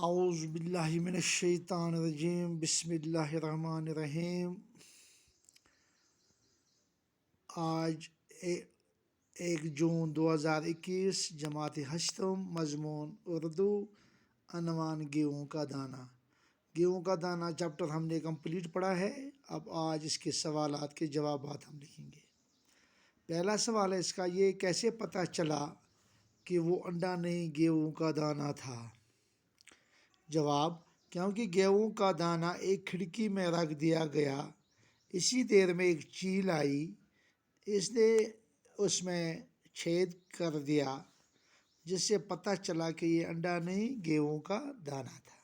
اعوذ باللہ من الشیطان الرجیم بسم اللہ الرحمن الرحیم۔ آج 1 جون 2021، جماعت ہشتم، مضمون اردو، عنوان گیہوں کا دانہ۔ گیہوں کا دانہ چیپٹر ہم نے کمپلیٹ پڑھا ہے۔ اب آج اس کے سوالات کے جوابات ہم لکھیں گے۔ پہلا سوال ہے اس کا، یہ کیسے پتہ چلا کہ وہ انڈا نہیں گیہوں کا دانہ تھا؟ جواب، کیونکہ گیہوں کا دانہ ایک کھڑکی میں رکھ دیا گیا، اسی دیر میں ایک چیل آئی، اس نے اس میں چھید کر دیا، جس سے پتہ چلا کہ یہ انڈا نہیں گیہوں کا دانہ تھا۔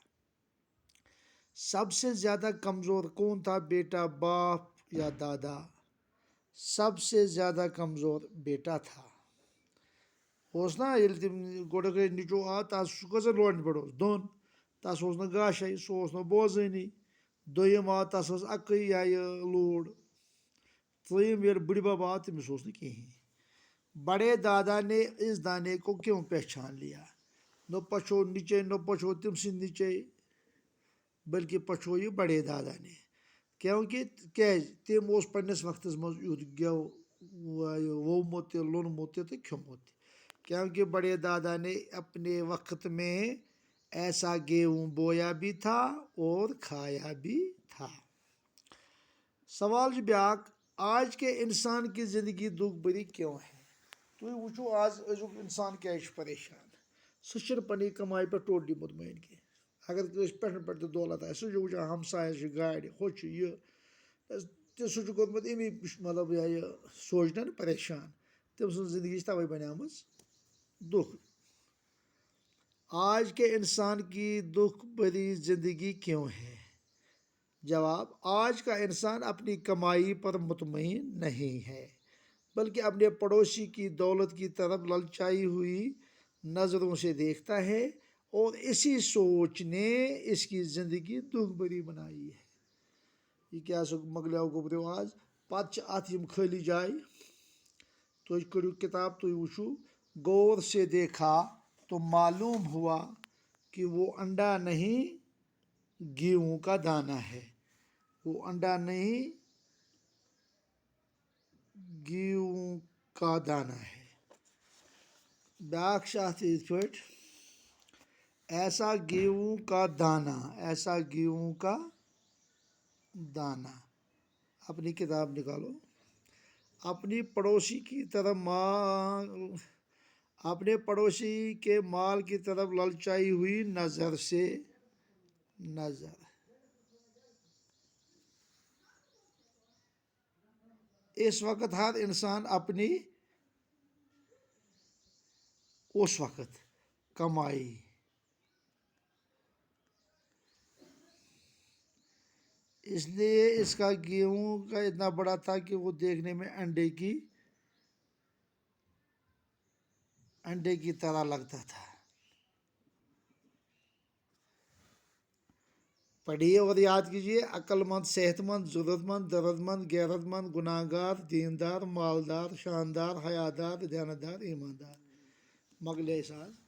سب سے زیادہ کمزور کون تھا، بیٹا، باپ یا دادا؟ سب سے زیادہ کمزور بیٹا تھا۔ اوس نا ییٚلہِ تِم گۄڈٕ نِچو آو تَس سُہ کۭژاہ لونڈِ پٮ۪ٹھ اوس دۄن، تَس اوس نہٕ گاشے، سُہ اوس نہٕ بوزٲنی۔ دوٚیِم آو تَس ٲس اَکٕے لوٗڈ۔ ژوٚیِم ییٚلہِ بٕڈِ بب آو تٔمِس اوس نہٕ کِہیٖنۍ۔ بڑے دادا نے اس دانے کو کیوں پہچان لیا؟ نہ پچھو نیچے، نہ پچھو تم سٕنٛدۍ نیچے، بلکہ پچھو یہ بڑے دادا نے۔ کیونکہ کیٛازِ تٔمۍ اوس پنٛنِس وقتس منٛز یُتھ گٮ۪و وومُت تہِ، لوٚنمُت تہِ تہٕ کھیوٚمُت تہِ۔ کیونکہ بڑے دادا نے اپنے وقت میں ایسا گیہوں بویا بھی تھا اور کھایا بھی تھا۔ سوال چھُ بیٛاکھ، آج کے انسان کی زندگی دکھ بھری کیوں ہے؟ تُہۍ وٕچھِو آز أزیُک اِنسان کیٛازِ چھُ پریشان؟ سُہ چھُنہٕ پنٛنہِ کمایہِ پٮ۪ٹھ ٹوٹلی مطمعین کینٛہہ۔ اگر کٲنٛسہِ پٮ۪ٹھ تہِ دولت آسہِ، سُہ چھُ وٕچھان ہمسایَس چھِ گاڑِ، ہُہ چھُ یہِ، تہٕ سُہ چھُ گوٚمُت امی مطلب یہِ سونٛچنَن پریشان۔ تٔمۍ سٕنٛز زندگی چھِ تَوَے بنیٛامٕژ دُکھ۔ آج کے انسان کی دکھ بھری زندگی کیوں ہے؟ جواب، آج کا انسان اپنی کمائی پر مطمئن نہیں ہے، بلکہ اپنے پڑوسی کی دولت کی طرف للچائی ہوئی نظروں سے دیکھتا ہے، اور اسی سوچ نے اس کی زندگی دکھ بھری بنائی ہے۔ یہ کیا سا مکلیو گوٚبریو آز، پتہٕ چھِ اَتھ یِم خٲلی جایہِ۔ تُہۍ کٔڑِو کِتاب، تُہۍ وٕچھِو، غور سے دیکھا تو معلوم ہوا کہ وہ انڈا نہیں گیہوں کا دانہ ہے۔ وہ انڈا نہیں گیہوں کا دانہ ہے۔ بیٛاکھ چھِ اَتھ یِتھ پٲٹھۍ، ایسا گیہوں کا دانہ، ایسا گیہوں کا دانہ۔ اپنی کتاب نکالو۔ اپنی پڑوسی کی طرف اپنے پڑوسی کے مال کی طرف للچائی ہوئی نظر سے نظر۔ اس وقت ہر انسان اپنی اس وقت کمائی اس لیے اس کا گیہوں کا اتنا بڑا تھا کہ وہ دیکھنے میں انڈے کی طرح لگتا تھا۔ پڑھیے اور یاد کیجیے، عقل مند، صحت مند، ضرورت مند، درد مند، غیرت مند، گناہ گار، دیندار، مالدار، شاندار، حیادار، دیانتدار، ایماندار۔ مکلے ساز۔